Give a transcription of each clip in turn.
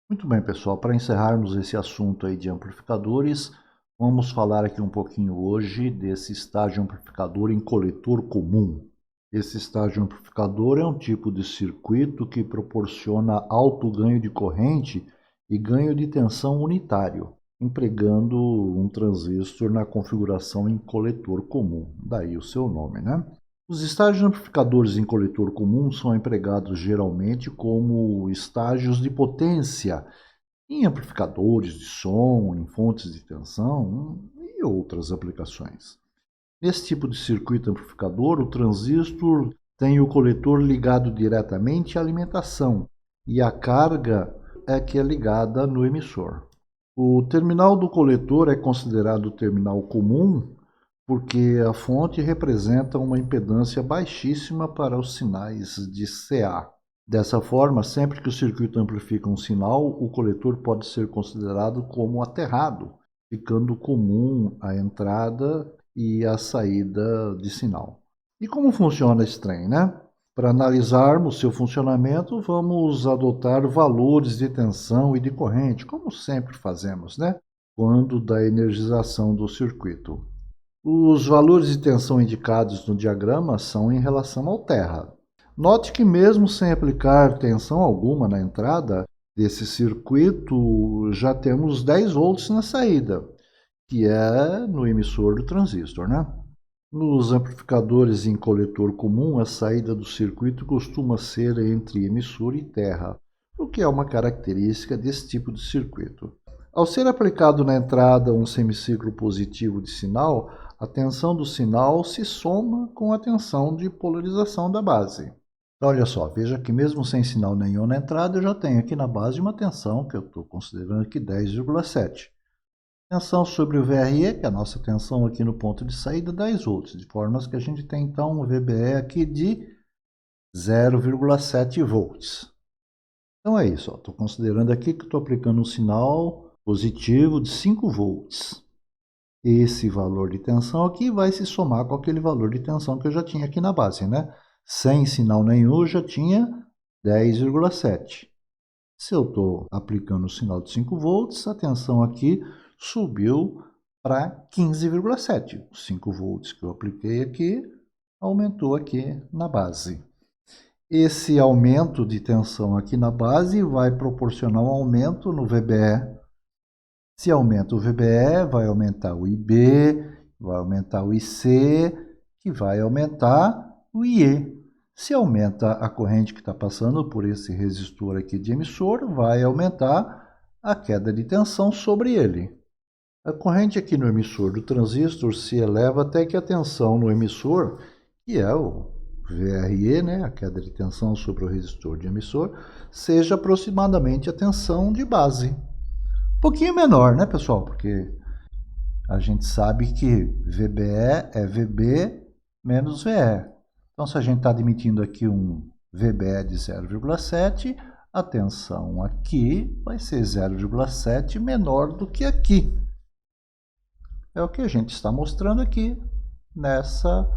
Muito bem, pessoal, para encerrarmos esse assunto aí de amplificadores, vamos falar aqui um pouquinho hoje desse estágio amplificador em coletor comum. Esse estágio amplificador é um tipo de circuito que proporciona alto ganho de corrente e ganho de tensão unitário, empregando um transistor na configuração em coletor comum, daí o seu nome, né? Os estágios amplificadores em coletor comum são empregados geralmente como estágios de potência em amplificadores de som, em fontes de tensão e outras aplicações. Nesse tipo de circuito amplificador, o transistor tem o coletor ligado diretamente à alimentação e a carga é que é ligada no emissor. O terminal do coletor é considerado terminal comum porque a fonte representa uma impedância baixíssima para os sinais de CA. Dessa forma, sempre que o circuito amplifica um sinal, o coletor pode ser considerado como aterrado, ficando comum a entrada e a saída de sinal. E como funciona esse trem, né? Para analisarmos seu funcionamento, vamos adotar valores de tensão e de corrente, como sempre fazemos, né? Quando da energização do circuito. Os valores de tensão indicados no diagrama são em relação ao terra. Note que mesmo sem aplicar tensão alguma na entrada desse circuito, já temos 10 volts na saída, que é no emissor do transistor, né? Nos amplificadores em coletor comum, a saída do circuito costuma ser entre emissor e terra, o que é uma característica desse tipo de circuito. Ao ser aplicado na entrada um semiciclo positivo de sinal, a tensão do sinal se soma com a tensão de polarização da base. Então, olha só, veja que mesmo sem sinal nenhum na entrada, eu já tenho aqui na base uma tensão, que eu estou considerando aqui 10,7. Tensão sobre o VRE, que é a nossa tensão aqui no ponto de saída, 10 volts, de forma que a gente tem então um VBE aqui de 0,7 volts. Então é isso, estou considerando aqui que estou aplicando um sinal positivo de 5 volts. Esse valor de tensão aqui vai se somar com aquele valor de tensão que eu já tinha aqui na base, né? Sem sinal nenhum, eu já tinha 10,7. Se eu estou aplicando o sinal de 5 volts, a tensão aqui subiu para 15,7. Os 5 volts que eu apliquei aqui aumentou aqui na base. Esse aumento de tensão aqui na base vai proporcionar um aumento no VBE. Se aumenta o VBE, vai aumentar o IB, vai aumentar o IC, que vai aumentar o IE. Se aumenta a corrente que está passando por esse resistor aqui de emissor, vai aumentar a queda de tensão sobre ele. A corrente aqui no emissor do transistor se eleva até que a tensão no emissor, que é o VRE, né, a queda de tensão sobre o resistor de emissor, seja aproximadamente a tensão de base. Um pouquinho menor, né, pessoal? Porque a gente sabe que VBE é VB menos VE. Então, se a gente está admitindo aqui um VBE de 0,7, a tensão aqui vai ser 0,7 menor do que aqui. É o que a gente está mostrando aqui nessa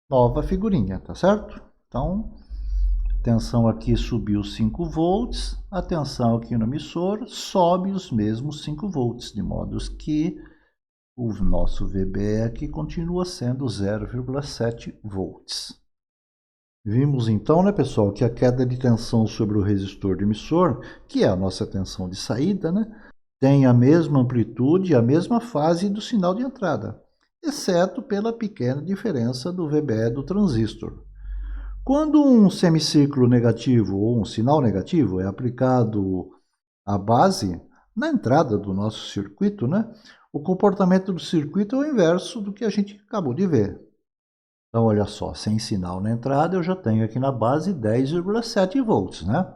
nova figurinha, tá certo? Então, a tensão aqui subiu 5 volts, a tensão aqui no emissor sobe os mesmos 5 volts, de modo que o nosso VBE aqui continua sendo 0,7 volts. Vimos então, né, pessoal, que a queda de tensão sobre o resistor de emissor, que é a nossa tensão de saída, né, tem a mesma amplitude e a mesma fase do sinal de entrada, exceto pela pequena diferença do VBE do transistor. Quando um semiciclo negativo ou um sinal negativo é aplicado à base, na entrada do nosso circuito, né, o comportamento do circuito é o inverso do que a gente acabou de ver. Então, olha só, sem sinal na entrada, eu já tenho aqui na base 10,7 volts, né?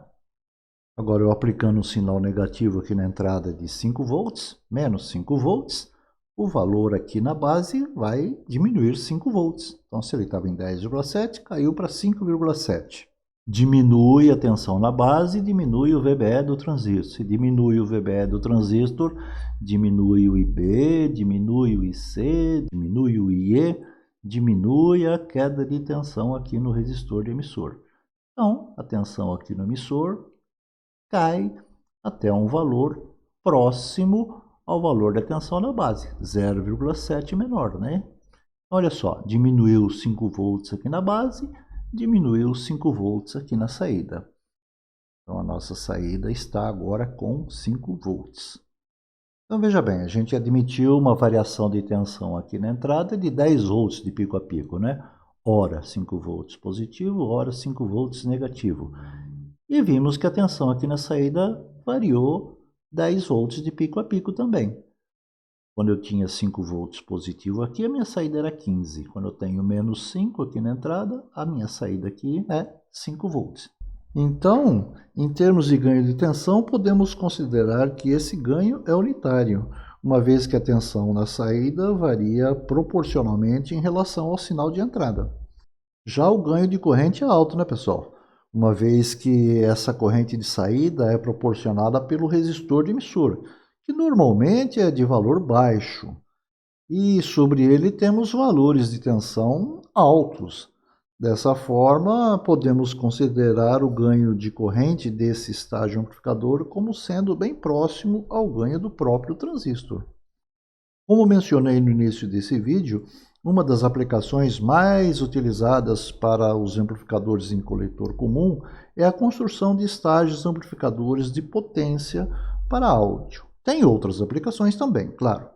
Agora, eu aplicando um sinal negativo aqui na entrada de 5 volts, menos 5 volts, o valor aqui na base vai diminuir 5 volts. Então, se ele estava em 10,7, caiu para 5,7. Diminui a tensão na base, diminui o VBE do transistor. Se diminui o VBE do transistor, diminui o IB, diminui o IC, diminui o IE, diminui a queda de tensão aqui no resistor de emissor. Então, a tensão aqui no emissor cai até um valor próximo ao valor da tensão na base, 0,7 menor, né? Olha só, diminuiu 5 volts aqui na base, diminuiu 5 volts aqui na saída. Então, a nossa saída está agora com 5 volts. Então, veja bem, a gente admitiu uma variação de tensão aqui na entrada de 10 volts de pico a pico, né? Ora 5 volts positivo, ora 5 volts negativo. E vimos que a tensão aqui na saída variou 10 volts de pico a pico também. Quando eu tinha 5 volts positivo aqui, a minha saída era 15. Quando eu tenho menos 5 aqui na entrada, a minha saída aqui é 5 volts. Então, em termos de ganho de tensão, podemos considerar que esse ganho é unitário, uma vez que a tensão na saída varia proporcionalmente em relação ao sinal de entrada. Já o ganho de corrente é alto, né, pessoal? Uma vez que essa corrente de saída é proporcionada pelo resistor de emissor, que normalmente é de valor baixo. E sobre ele temos valores de tensão altos. Dessa forma, podemos considerar o ganho de corrente desse estágio amplificador como sendo bem próximo ao ganho do próprio transistor. Como mencionei no início desse vídeo, uma das aplicações mais utilizadas para os amplificadores em coletor comum é a construção de estágios amplificadores de potência para áudio. Tem outras aplicações também, claro.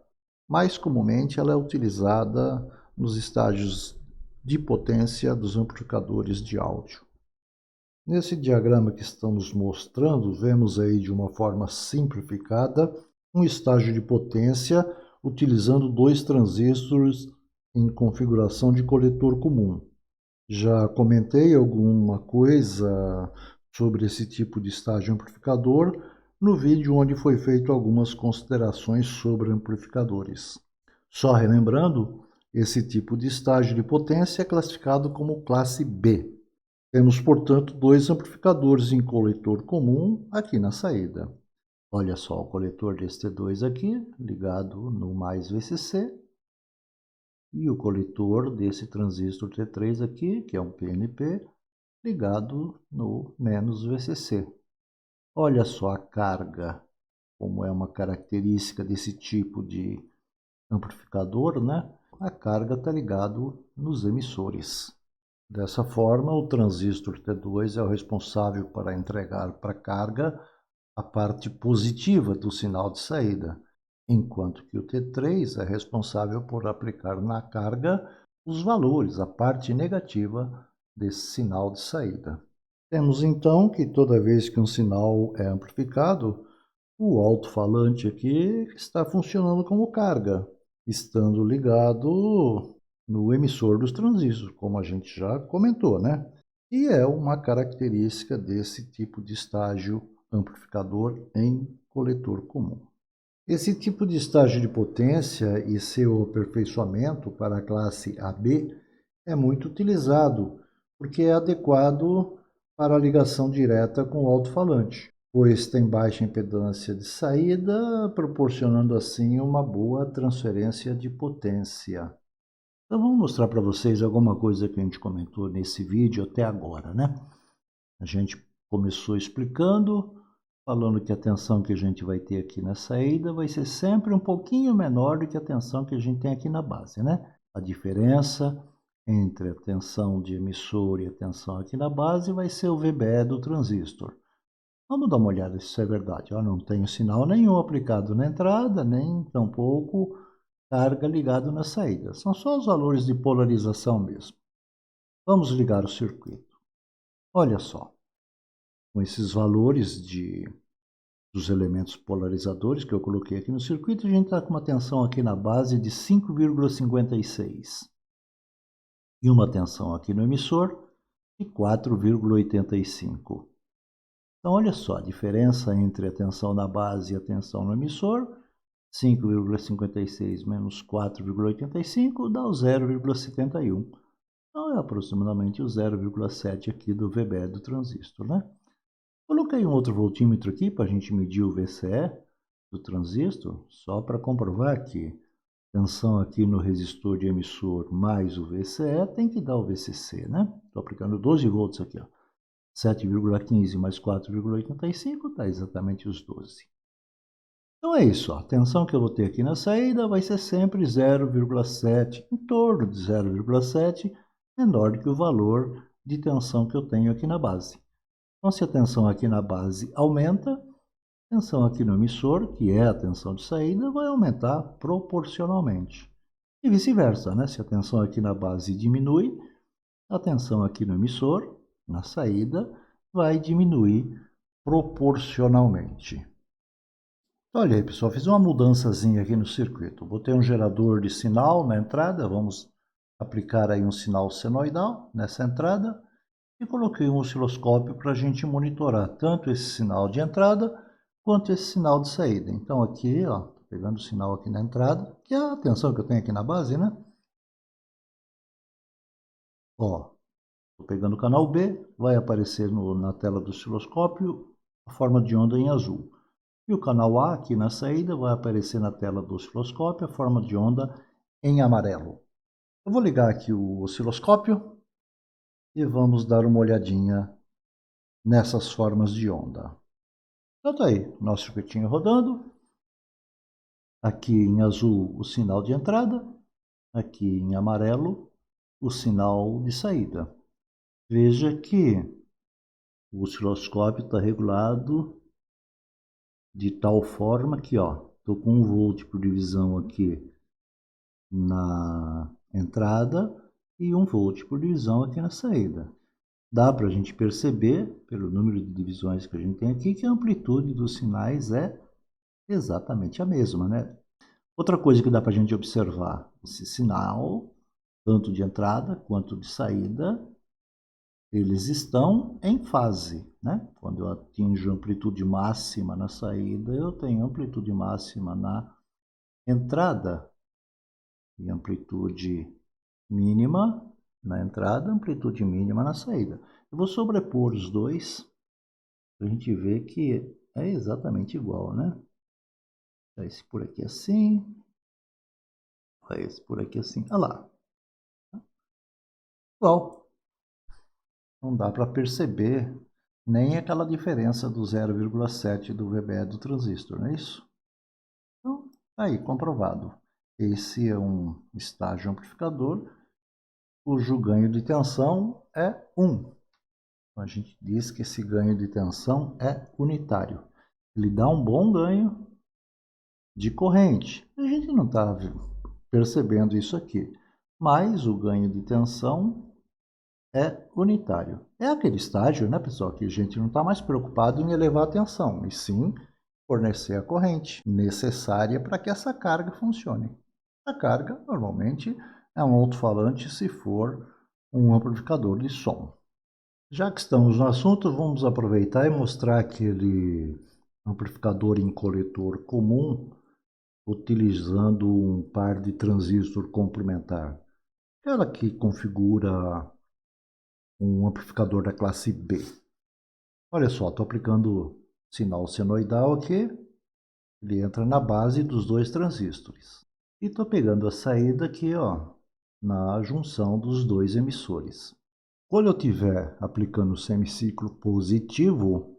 Mais comumente ela é utilizada nos estágios de potência dos amplificadores de áudio. Nesse diagrama que estamos mostrando, vemos aí de uma forma simplificada um estágio de potência utilizando 2 transistores em configuração de coletor comum. Já comentei alguma coisa sobre esse tipo de estágio amplificador no vídeo onde foi feito algumas considerações sobre amplificadores. Só relembrando, esse tipo de estágio de potência é classificado como classe B. Temos, portanto, 2 amplificadores em coletor comum aqui na saída. Olha só o coletor desse T2 aqui, ligado no mais VCC, e o coletor desse transistor T3 aqui, que é um PNP, ligado no menos VCC. Olha só a carga, como é uma característica desse tipo de amplificador, né? A carga está ligado nos emissores. Dessa forma, o transistor T2 é o responsável para entregar para a carga a parte positiva do sinal de saída, enquanto que o T3 é responsável por aplicar na carga os valores, a parte negativa desse sinal de saída. Temos então que toda vez que um sinal é amplificado, o alto-falante aqui está funcionando como carga, estando ligado no emissor dos transistores, como a gente já comentou, né? E é uma característica desse tipo de estágio amplificador em coletor comum. Esse tipo de estágio de potência e seu aperfeiçoamento para a classe AB é muito utilizado, porque é adequado para a ligação direta com o alto-falante, pois tem baixa impedância de saída, proporcionando assim uma boa transferência de potência. Então vamos mostrar para vocês alguma coisa que a gente comentou nesse vídeo até agora, né? A gente começou explicando, falando que a tensão que a gente vai ter aqui na saída vai ser sempre um pouquinho menor do que a tensão que a gente tem aqui na base, né? A diferença entre a tensão de emissor e a tensão aqui na base vai ser o VBE do transistor. Vamos dar uma olhada se isso é verdade. Eu não tenho sinal nenhum aplicado na entrada, nem tampouco carga ligado na saída. São só os valores de polarização mesmo. Vamos ligar o circuito. Olha só, com esses valores dos elementos polarizadores que eu coloquei aqui no circuito, a gente está com uma tensão aqui na base de 5,56 e uma tensão aqui no emissor de 4,85. Então, olha só, a diferença entre a tensão na base e a tensão no emissor, 5,56 menos 4,85 dá o 0,71. Então, é aproximadamente o 0,7 aqui do VBE do transistor, né? Coloquei um outro voltímetro aqui para a gente medir o VCE do transistor, só para comprovar que tensão aqui no resistor de emissor mais o VCE tem que dar o VCC, né? Estou aplicando 12 volts aqui, ó. 7,15 mais 4,85 dá exatamente os 12. Então é isso, a tensão que eu vou ter aqui na saída vai ser sempre 0,7, em torno de 0,7, menor do que o valor de tensão que eu tenho aqui na base. Então, se a tensão aqui na base aumenta, a tensão aqui no emissor, que é a tensão de saída, vai aumentar proporcionalmente. E vice-versa, né? Se a tensão aqui na base diminui, a tensão aqui no emissor, na saída, vai diminuir proporcionalmente. Olha aí, pessoal, fiz uma mudançazinha aqui no circuito. Botei um gerador de sinal na entrada, vamos aplicar aí um sinal senoidal nessa entrada e coloquei um osciloscópio para a gente monitorar tanto esse sinal de entrada quanto esse sinal de saída. Então aqui, ó, tô pegando o sinal aqui na entrada, que é a tensão que eu tenho aqui na base, né? Ó, tô pegando o canal B, vai aparecer na tela do osciloscópio a forma de onda em azul. E o canal A, aqui na saída, vai aparecer na tela do osciloscópio a forma de onda em amarelo. Eu vou ligar aqui o osciloscópio e vamos dar uma olhadinha nessas formas de onda. Então tá aí, nosso circuitinho rodando. Aqui em azul o sinal de entrada, aqui em amarelo o sinal de saída. Veja que o osciloscópio está regulado de tal forma que, ó, estou com 1 volt por divisão aqui na entrada e 1 volt por divisão aqui na saída. Dá para a gente perceber, pelo número de divisões que a gente tem aqui, que a amplitude dos sinais é exatamente a mesma, né? Outra coisa que dá para a gente observar, esse sinal, tanto de entrada quanto de saída, eles estão em fase, né? Quando eu atinjo amplitude máxima na saída, eu tenho amplitude máxima na entrada e amplitude mínima na entrada, amplitude mínima na saída. Eu vou sobrepor os dois para a gente ver que é exatamente igual, né? Esse por aqui assim, esse por aqui assim, olha lá. Igual. Não dá para perceber nem aquela diferença do 0,7 do VBE do transistor, não é isso? Então, aí, comprovado. Esse é um estágio amplificador cujo ganho de tensão é 1. A gente diz que esse ganho de tensão é unitário. Ele dá um bom ganho de corrente. A gente não está percebendo isso aqui, mas o ganho de tensão é unitário. É aquele estágio, né, pessoal, que a gente não está mais preocupado em elevar a tensão, e sim fornecer a corrente necessária para que essa carga funcione. A carga, normalmente, é um alto-falante se for um amplificador de som. Já que estamos no assunto, vamos aproveitar e mostrar aquele amplificador em coletor comum utilizando um par de transistor complementar. Aquela que configura um amplificador da classe B. Olha só, estou aplicando sinal senoidal aqui. Ele entra na base dos dois transistores. E estou pegando a saída aqui, ó, na junção dos dois emissores. Quando eu estiver aplicando o semiciclo positivo, o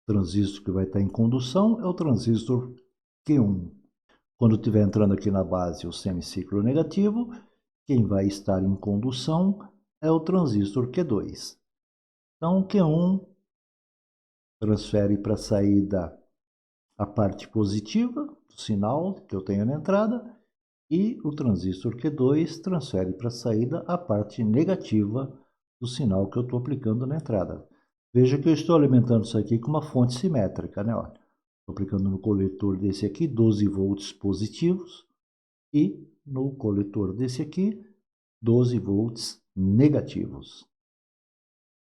transistor que vai estar em condução é o transistor Q1. Quando estiver entrando aqui na base o semiciclo negativo, quem vai estar em condução é o transistor Q2. Então, o Q1 transfere para a saída a parte positiva do sinal que eu tenho na entrada e o transistor Q2 transfere para a saída a parte negativa do sinal que eu estou aplicando na entrada. Veja que eu estou alimentando isso aqui com uma fonte simétrica, né? Estou aplicando no coletor desse aqui 12 volts positivos e no coletor desse aqui 12 volts negativos.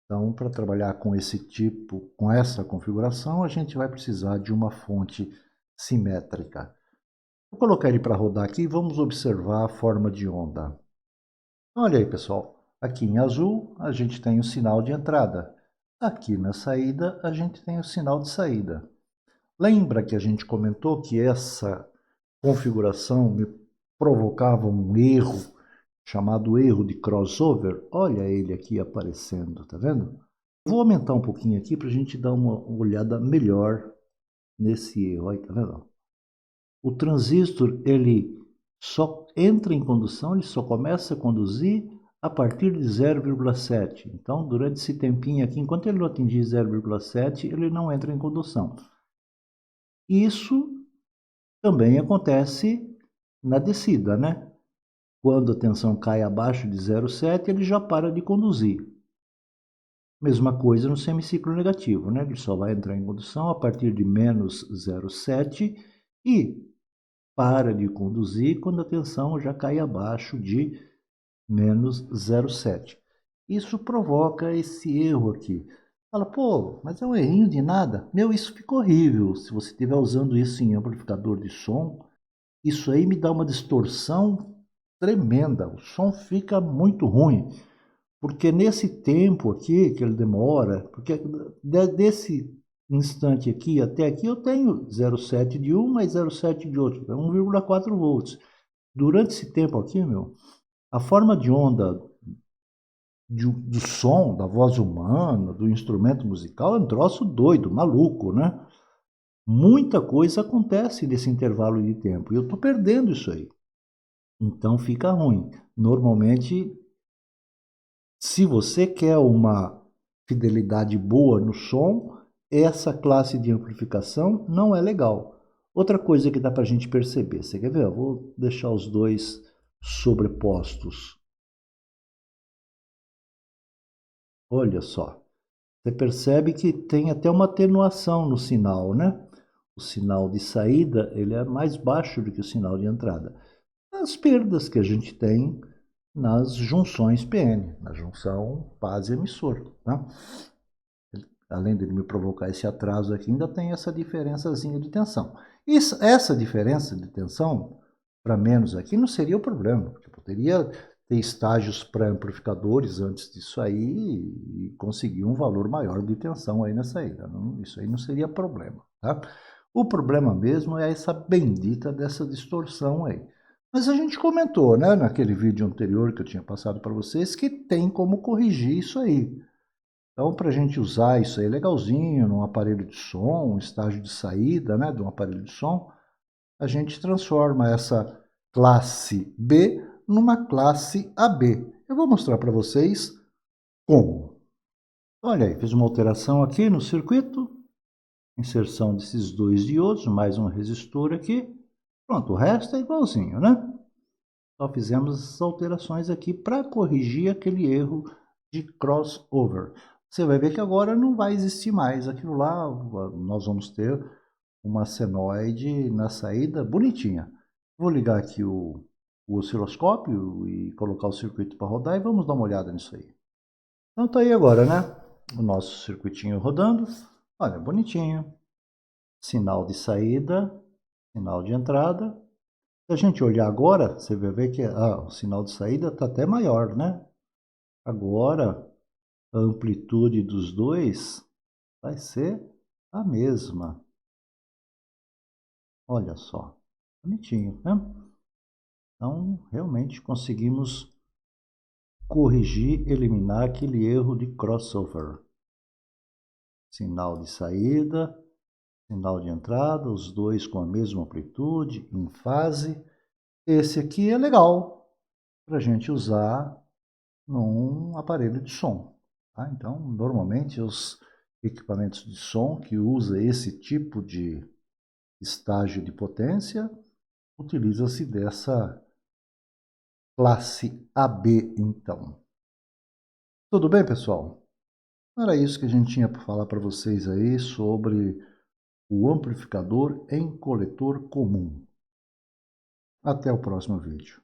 Então, para trabalhar com esse tipo, com essa configuração, a gente vai precisar de uma fonte simétrica. Vou colocar ele para rodar aqui e vamos observar a forma de onda. Olha aí, pessoal. Aqui em azul, a gente tem o sinal de entrada. Aqui na saída, a gente tem o sinal de saída. Lembra que a gente comentou que essa configuração me provocava um erro chamado erro de crossover? Olha ele aqui aparecendo, tá vendo? Vou aumentar um pouquinho aqui para a gente dar uma olhada melhor nesse erro. Aí, tá vendo? O transistor, ele só entra em condução, ele só começa a conduzir a partir de 0,7. Então, durante esse tempinho aqui, enquanto ele não atingir 0,7, ele não entra em condução. Isso também acontece na descida, né? Quando a tensão cai abaixo de 0,7, ele já para de conduzir. Mesma coisa no semiciclo negativo, né? Ele só vai entrar em condução a partir de menos 0,7 e para de conduzir quando a tensão já cai abaixo de menos 0,7. Isso provoca esse erro aqui. Fala, pô, mas é um errinho de nada. Meu, isso fica horrível. Se você estiver usando isso em amplificador de som, isso aí me dá uma distorção tremenda. O som fica muito ruim. Porque nesse tempo aqui que ele demora, porque desse instante aqui até aqui eu tenho 0,7 de um mais 0,7 de outro, é 1,4 volts. Durante esse tempo aqui, meu, a forma de onda do som, da voz humana, do instrumento musical é um troço doido, maluco, né? Muita coisa acontece nesse intervalo de tempo e eu estou perdendo isso aí. Então fica ruim. Normalmente, se você quer uma fidelidade boa no som, essa classe de amplificação não é legal. Outra coisa que dá para a gente perceber, você quer ver? Eu vou deixar os dois sobrepostos. Olha só, você percebe que tem até uma atenuação no sinal, né? O sinal de saída ele é mais baixo do que o sinal de entrada. As perdas que a gente tem nas junções PN, na junção base emissor, tá? Além de ele me provocar esse atraso aqui, ainda tem essa diferençazinha de tensão. Essa diferença de tensão para menos aqui não seria o problema. Eu poderia ter estágios pré-amplificadores antes disso aí e conseguir um valor maior de tensão aí na saída. Isso aí não seria problema, tá? O problema mesmo é essa bendita dessa distorção aí. Mas a gente comentou, né, naquele vídeo anterior que eu tinha passado para vocês, que tem como corrigir isso aí. Então, para a gente usar isso aí legalzinho, num aparelho de som, um estágio de saída, né, de um aparelho de som, a gente transforma essa classe B numa classe AB. Eu vou mostrar para vocês como. Olha aí, fiz uma alteração aqui no circuito, inserção desses dois diodos, mais um resistor aqui. Pronto, o resto é igualzinho, né? Só fizemos essas alterações aqui para corrigir aquele erro de crossover. Você vai ver que agora não vai existir mais aquilo lá, nós vamos ter uma senoide na saída bonitinha. Vou ligar aqui o osciloscópio e colocar o circuito para rodar e vamos dar uma olhada nisso aí. Então tá aí agora, né? O nosso circuitinho rodando. Olha, bonitinho. Sinal de saída, sinal de entrada. Se a gente olhar agora, você vai ver que o sinal de saída está até maior, né? Agora, a amplitude dos dois vai ser a mesma. Olha só, bonitinho, né? Então, realmente conseguimos corrigir, eliminar aquele erro de crossover. Sinal de saída, sinal de entrada, os dois com a mesma amplitude, em fase. Esse aqui é legal para a gente usar num aparelho de som. Tá? Então, normalmente os equipamentos de som que usam esse tipo de estágio de potência, utiliza-se dessa classe AB, então. Tudo bem, pessoal? Era isso que a gente tinha para falar para vocês aí sobre o amplificador em coletor comum. Até o próximo vídeo.